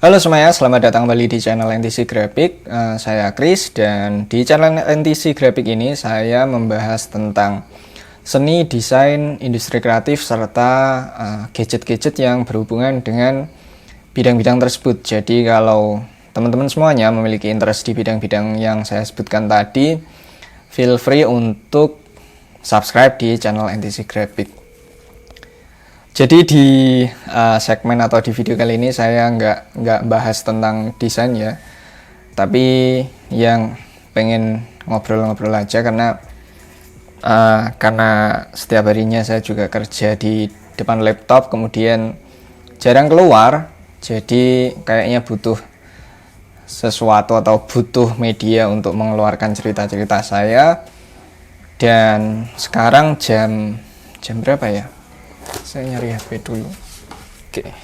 Halo semuanya, selamat datang kembali di channel NTC Graphic. Saya Chris, dan di channel NTC Graphic ini saya membahas tentang seni, desain, industri kreatif, serta gadget-gadget yang berhubungan dengan bidang-bidang tersebut. Jadi kalau teman-teman semuanya memiliki interest di bidang-bidang yang saya sebutkan tadi, feel free untuk subscribe di channel NTC Graphic. Jadi di segmen atau di video kali ini saya nggak bahas tentang desain ya, tapi yang pengen ngobrol-ngobrol aja karena setiap harinya saya juga kerja di depan laptop, kemudian jarang keluar, jadi kayaknya butuh sesuatu atau butuh media untuk mengeluarkan cerita-cerita saya. Dan sekarang jam berapa ya? Saya nyari HP dulu. Oke.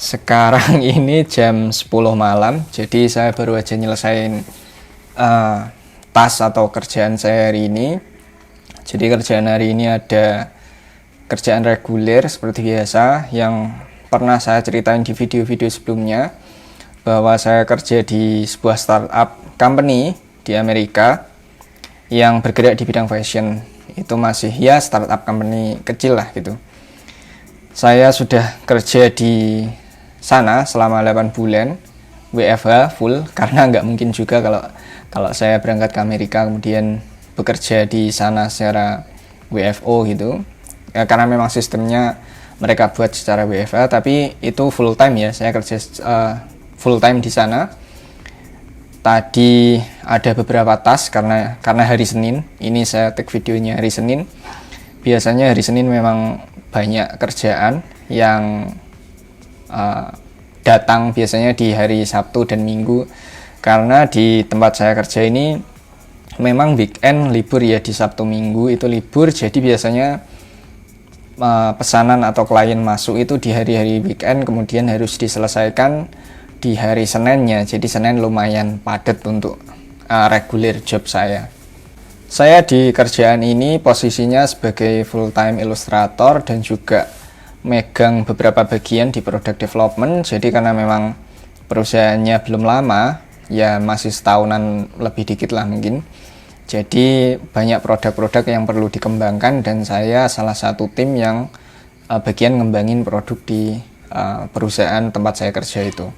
Sekarang ini jam 10 malam. Jadi saya baru aja nyelesain tas atau kerjaan saya hari ini. Jadi kerjaan hari ini ada kerjaan reguler seperti biasa yang pernah saya ceritain di video-video sebelumnya, bahwa saya kerja di sebuah startup company di Amerika yang bergerak di bidang fashion. Itu masih ya startup company kecil lah gitu. Saya sudah kerja di sana selama 8 bulan WFH full, karena nggak mungkin juga kalau saya berangkat ke Amerika kemudian bekerja di sana secara WFO gitu ya, karena memang sistemnya mereka buat secara WFH, tapi itu full time ya. Saya kerja full time di sana. Tadi ada beberapa tas karena hari Senin. Ini saya take videonya hari Senin. Biasanya hari Senin memang banyak kerjaan yang datang biasanya di hari Sabtu dan Minggu, karena di tempat saya kerja ini memang weekend libur ya, di Sabtu Minggu itu libur. Jadi biasanya pesanan atau klien masuk itu di hari-hari weekend, kemudian harus diselesaikan di hari Seninnya. Jadi Senin lumayan padat untuk regular job saya. Saya di kerjaan ini posisinya sebagai full time ilustrator dan juga megang beberapa bagian di product development. Jadi karena memang perusahaannya belum lama, ya masih setahunan lebih dikit lah mungkin. Jadi banyak produk-produk yang perlu dikembangkan, dan saya salah satu tim yang bagian ngembangin produk di perusahaan tempat saya kerja itu.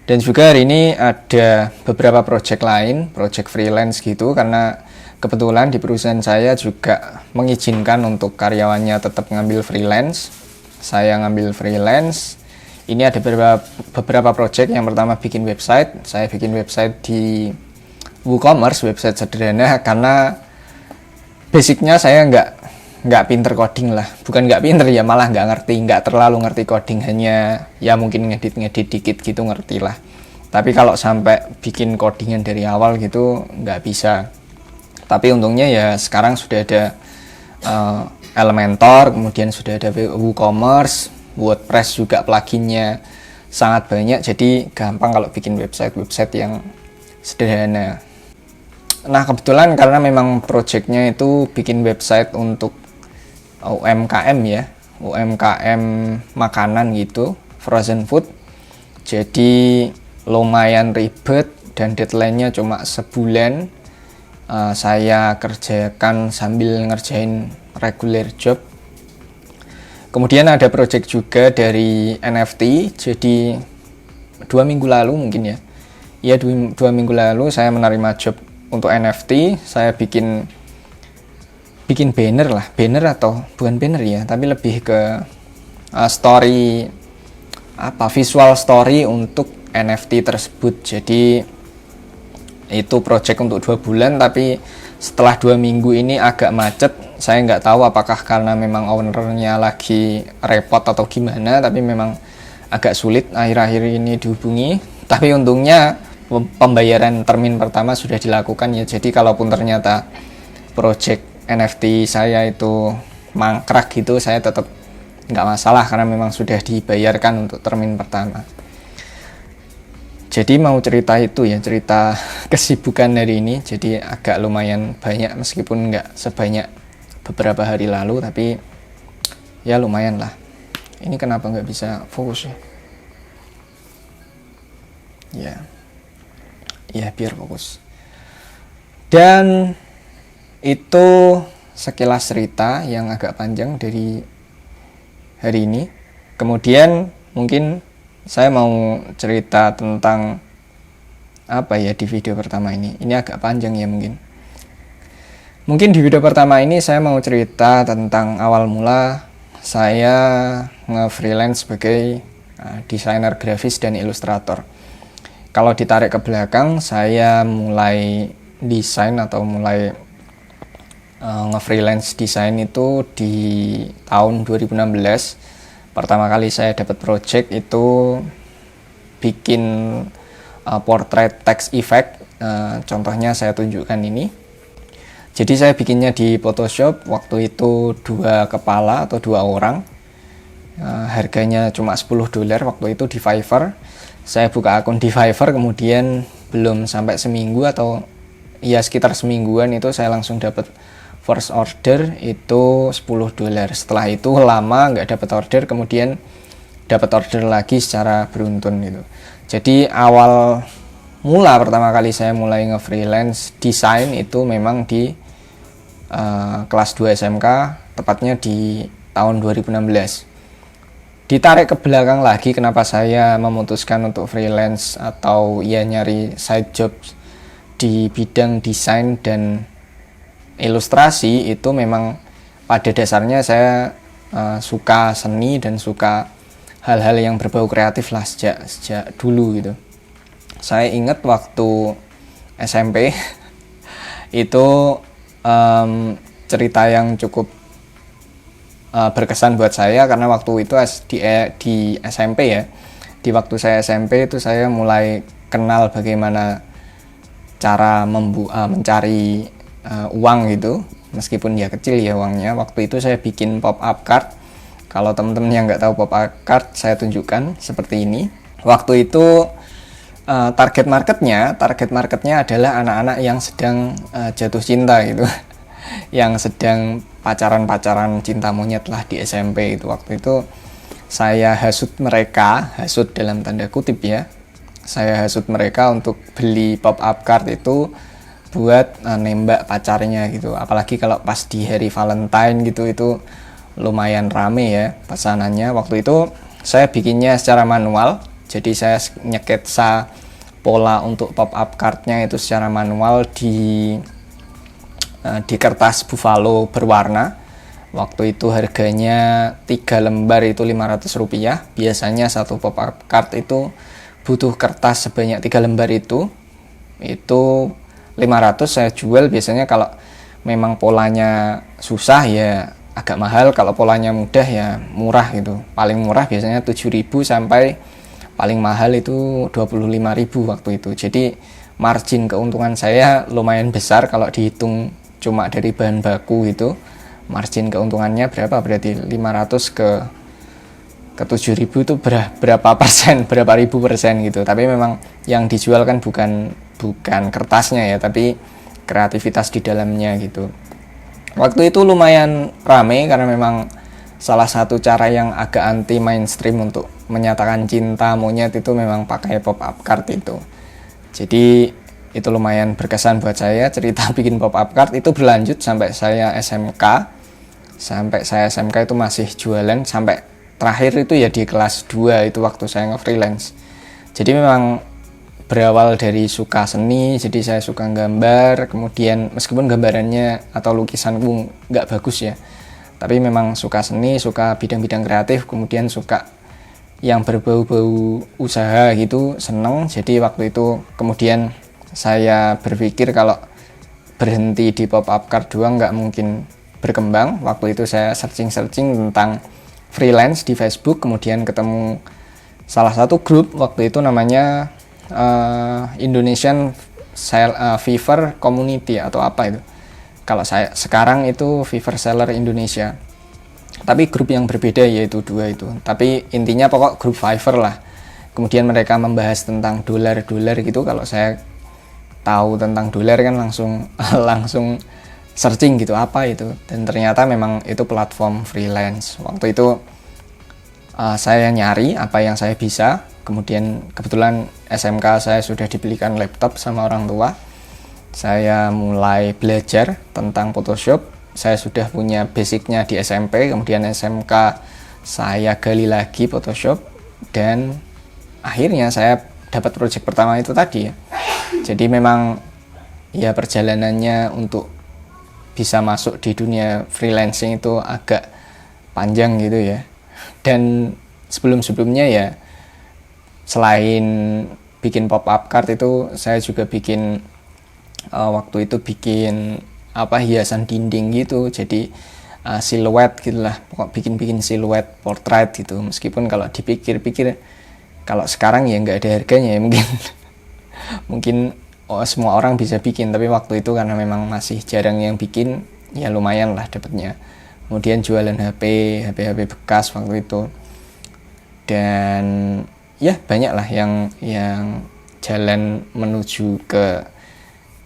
Dan juga hari ini ada beberapa project lain, project freelance gitu, karena kebetulan di perusahaan saya juga mengizinkan untuk karyawannya tetap ngambil freelance. Saya ngambil freelance. Ini ada beberapa project. Yang pertama bikin website. Saya bikin website di WooCommerce, website sederhana, karena basicnya saya nggak pinter coding lah. Bukan nggak pinter ya, malah nggak terlalu ngerti coding, hanya ya mungkin ngedit dikit gitu ngerti lah. Tapi kalau sampai bikin codingan dari awal gitu nggak bisa. Tapi untungnya ya sekarang sudah ada Elementor, kemudian sudah ada WooCommerce, WordPress juga pluginnya sangat banyak, jadi gampang kalau bikin website yang sederhana. Nah kebetulan karena memang projectnya itu bikin website untuk UMKM ya, UMKM makanan gitu, frozen food. Jadi lumayan ribet dan deadline-nya cuma sebulan. Saya kerjakan sambil ngerjain regular job. Kemudian ada project juga dari NFT. Jadi 2 minggu lalu mungkin ya. Ya 2 minggu lalu saya menerima job untuk NFT. Saya bikin banner lah, banner atau bukan banner ya, tapi lebih ke story, visual story untuk NFT tersebut. Jadi itu project untuk 2 bulan, tapi setelah 2 minggu ini agak macet. Saya nggak tahu apakah karena memang ownernya lagi repot atau gimana, tapi memang agak sulit akhir-akhir ini dihubungi. Tapi untungnya pembayaran termin pertama sudah dilakukan ya. Jadi kalaupun ternyata project NFT saya itu mangkrak gitu, saya tetap nggak masalah karena memang sudah dibayarkan untuk termin pertama. Jadi mau cerita itu ya, cerita kesibukan hari ini. Jadi agak lumayan banyak, meskipun nggak sebanyak beberapa hari lalu, tapi ya lumayan lah. Ini kenapa nggak bisa fokus ya? ya biar fokus. Dan itu sekilas cerita yang agak panjang dari hari ini. Kemudian mungkin saya mau cerita tentang apa ya di video pertama ini. Ini agak panjang ya mungkin. Mungkin di video pertama ini saya mau cerita tentang awal mula saya nge-freelance sebagai desainer grafis dan ilustrator. Kalau ditarik ke belakang, saya mulai desain atau mulai nge-freelance desain itu di tahun 2016. Pertama kali saya dapat project itu bikin portrait text effect. Contohnya saya tunjukkan ini. Jadi saya bikinnya di Photoshop, waktu itu 2 kepala atau 2 orang. Harganya cuma $10 waktu itu di Fiverr. Saya buka akun di Fiverr, kemudian belum sampai seminggu atau ya sekitar semingguan itu saya langsung dapat first order itu $10. Setelah itu lama nggak dapat order, kemudian dapat order lagi secara beruntun gitu. Jadi awal mula pertama kali saya mulai nge-freelance desain itu memang di kelas 2 SMK, tepatnya di tahun 2016. Ditarik ke belakang lagi kenapa saya memutuskan untuk freelance atau ya nyari side job di bidang desain dan ilustrasi, itu memang pada dasarnya saya suka seni dan suka hal-hal yang berbau kreatif lah sejak dulu gitu. Saya ingat waktu SMP itu cerita yang cukup berkesan buat saya karena waktu itu di SMP ya, di waktu saya SMP itu saya mulai kenal bagaimana cara mencari uang gitu, meskipun ya kecil ya uangnya. Waktu itu saya bikin pop-up card. Kalau teman-teman yang nggak tahu pop-up card, saya tunjukkan seperti ini. Waktu itu target marketnya adalah anak-anak yang sedang jatuh cinta gitu, yang sedang pacaran cinta monyet lah di SMP itu. Waktu itu saya hasut dalam tanda kutip ya, saya hasut mereka untuk beli pop-up card itu buat nembak pacarnya gitu. Apalagi kalau pas di hari Valentine gitu, itu lumayan rame ya pesanannya. Waktu itu saya bikinnya secara manual, jadi saya nyeketsa pola untuk pop-up cardnya itu secara manual di kertas buffalo berwarna. Waktu itu harganya 3 lembar itu Rp500. Biasanya satu pop-up card itu butuh kertas sebanyak 3 lembar itu 500. Saya jual biasanya kalau memang polanya susah ya agak mahal, kalau polanya mudah ya murah gitu. Paling murah biasanya 7.000 sampai paling mahal itu 25.000 waktu itu. Jadi margin keuntungan saya lumayan besar kalau dihitung cuma dari bahan baku itu. Margin keuntungannya berapa? Berarti 500 ke 7.000 itu berapa persen, berapa ribu persen gitu. Tapi memang yang dijual kan bukan kertasnya ya, tapi kreativitas di dalamnya gitu. Waktu itu lumayan rame karena memang salah satu cara yang agak anti mainstream untuk menyatakan cinta monyet itu memang pakai pop-up card itu. Jadi itu lumayan berkesan buat saya. Cerita bikin pop-up card itu berlanjut sampai saya SMK. Sampai saya SMK itu masih jualan sampai terakhir itu ya di kelas 2 itu waktu saya nge-freelance. Jadi memang berawal dari suka seni, jadi saya suka gambar. Kemudian meskipun gambarannya atau lukisanku nggak bagus ya, tapi memang suka seni, suka bidang-bidang kreatif, kemudian suka yang berbau-bau usaha gitu, seneng. Jadi waktu itu kemudian saya berpikir kalau berhenti di pop-up card doang nggak mungkin berkembang. Waktu itu saya searching tentang freelance di Facebook, kemudian ketemu salah satu grup waktu itu namanya Indonesian Fiverr Community atau apa itu. Kalau saya sekarang itu Fiverr Seller Indonesia. Tapi grup yang berbeda yaitu 2 itu. Tapi intinya pokok grup Fiverr lah. Kemudian mereka membahas tentang dolar gitu. Kalau saya tahu tentang dolar kan langsung searching gitu apa itu. Dan ternyata memang itu platform freelance. Waktu itu saya nyari apa yang saya bisa. Kemudian kebetulan SMK saya sudah dibelikan laptop sama orang tua. Saya mulai belajar tentang Photoshop. Saya sudah punya basicnya di SMP, kemudian SMK saya gali lagi Photoshop, dan akhirnya saya dapat project pertama itu tadi ya. Jadi memang ya perjalanannya untuk bisa masuk di dunia freelancing itu agak panjang gitu ya. Dan sebelum-sebelumnya ya, selain bikin pop-up card itu saya juga bikin waktu itu bikin hiasan dinding gitu, jadi siluet gitulah, pokok bikin siluet portrait gitu. Meskipun kalau dipikir-pikir kalau sekarang ya nggak ada harganya ya, mungkin semua orang bisa bikin, tapi waktu itu karena memang masih jarang yang bikin, ya lumayan lah dapatnya. Kemudian jualan HP bekas waktu itu, dan ya banyak lah yang jalan menuju ke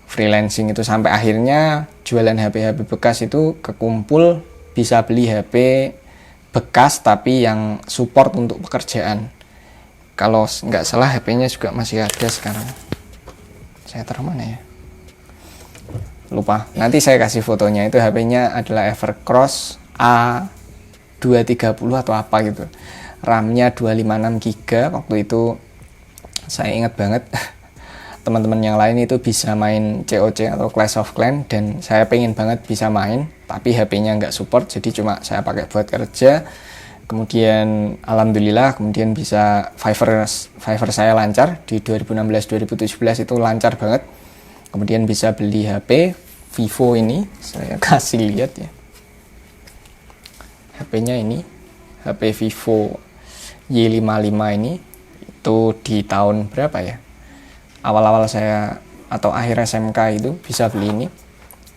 freelancing itu, sampai akhirnya jualan HP bekas itu kekumpul bisa beli HP bekas tapi yang support untuk pekerjaan. Kalau nggak salah HP-nya juga masih ada sekarang. Saya taruh mana ya? Lupa. Nanti saya kasih fotonya. Itu HP-nya adalah Evercross A230 atau apa gitu. RAM-nya 256 GB. Waktu itu saya ingat banget. Teman-teman yang lain itu bisa main COC atau Clash of Clans, dan saya pengen banget bisa main, tapi HP-nya nggak support, jadi cuma saya pakai buat kerja. Kemudian alhamdulillah kemudian bisa Fiverr saya lancar di 2016-2017 itu lancar banget. Kemudian bisa beli HP Vivo ini, saya kasih lihat ya. HP-nya ini HP Vivo Y55 ini, itu di tahun berapa ya? Awal-awal saya atau akhir SMK itu bisa beli ini.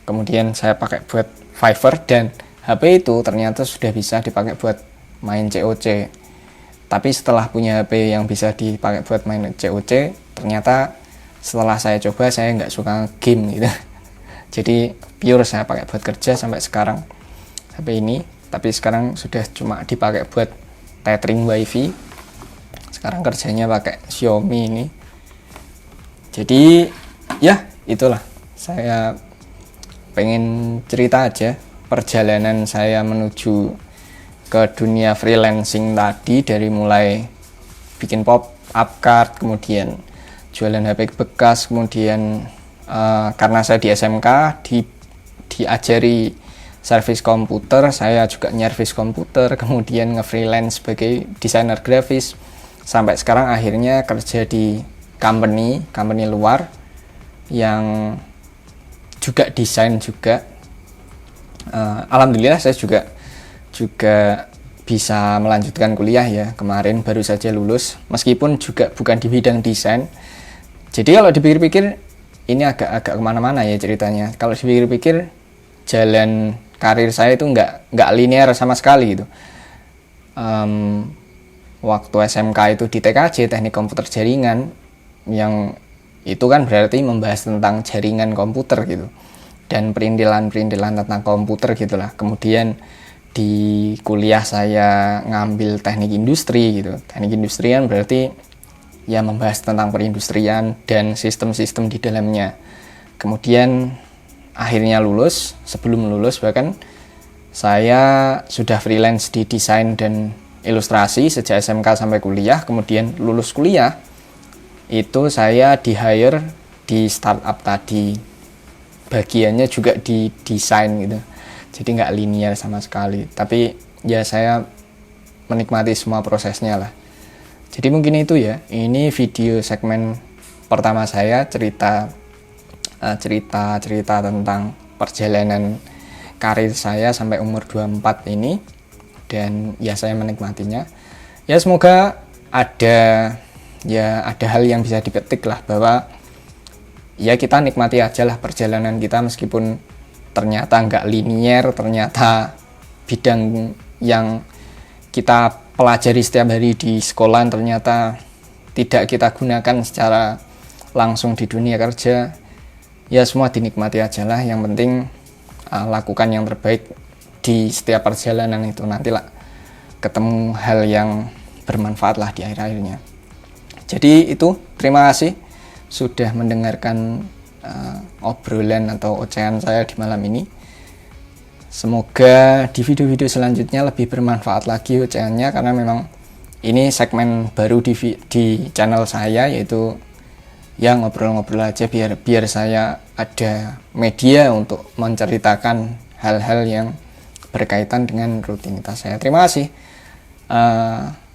Kemudian saya pakai buat Fiverr, dan HP itu ternyata sudah bisa dipakai buat main COC. Tapi setelah punya HP yang bisa dipakai buat main COC, ternyata setelah saya coba saya nggak suka game gitu. Jadi pure saya pakai buat kerja sampai sekarang HP ini. Tapi sekarang sudah cuma dipakai buat tethering WiFi. Sekarang kerjanya pakai Xiaomi ini. Jadi ya itulah, saya pengen cerita aja perjalanan saya menuju ke dunia freelancing tadi, dari mulai bikin pop-up card, kemudian jualan HP bekas, kemudian karena saya di SMK diajari servis komputer, saya juga nyervis komputer, kemudian nge-freelance sebagai desainer grafis, sampai sekarang akhirnya kerja di company luar yang juga desain juga. Alhamdulillah saya juga bisa melanjutkan kuliah ya, kemarin baru saja lulus, meskipun juga bukan di bidang desain. Jadi kalau dipikir-pikir ini agak kemana-mana ya ceritanya. Kalau dipikir-pikir jalan karir saya itu nggak linear sama sekali gitu. Waktu SMK itu di TKJ, teknik komputer jaringan, yang itu kan berarti membahas tentang jaringan komputer gitu, dan perintilan-perintilan tentang komputer gitulah. Kemudian di kuliah saya ngambil teknik industri gitu. Teknik industri kan berarti ya membahas tentang perindustrian dan sistem-sistem di dalamnya. Kemudian akhirnya lulus, sebelum lulus bahkan saya sudah freelance di desain dan ilustrasi sejak SMK sampai kuliah. Kemudian lulus kuliah itu saya di hire di startup tadi, bagiannya juga di desain gitu, jadi nggak linear sama sekali, tapi ya saya menikmati semua prosesnya lah. Jadi mungkin itu ya, ini video segmen pertama saya, cerita tentang perjalanan karir saya sampai umur 24 ini, dan ya saya menikmatinya. Ya semoga ada hal yang bisa dipetik lah, bahwa ya kita nikmati aja lah perjalanan kita, meskipun ternyata nggak linear, ternyata bidang yang kita pelajari setiap hari di sekolah ternyata tidak kita gunakan secara langsung di dunia kerja. Ya semua dinikmati aja lah, yang penting lakukan yang terbaik di setiap perjalanan itu. Nanti lah ketemu hal yang bermanfaat lah di akhir-akhirnya. Jadi itu, terima kasih sudah mendengarkan obrolan atau ocehan saya di malam ini. Semoga di video-video selanjutnya lebih bermanfaat lagi ocehannya, karena memang ini segmen baru di channel saya, yaitu yang ngobrol-ngobrol aja, biar saya ada media untuk menceritakan hal-hal yang berkaitan dengan rutinitas saya. Terima kasih.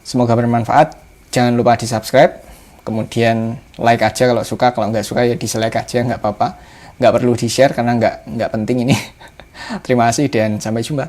Semoga bermanfaat. Jangan lupa di subscribe, kemudian like aja kalau suka, kalau nggak suka ya dislike aja, nggak apa-apa, nggak perlu di share karena nggak penting ini. Terima kasih dan sampai jumpa.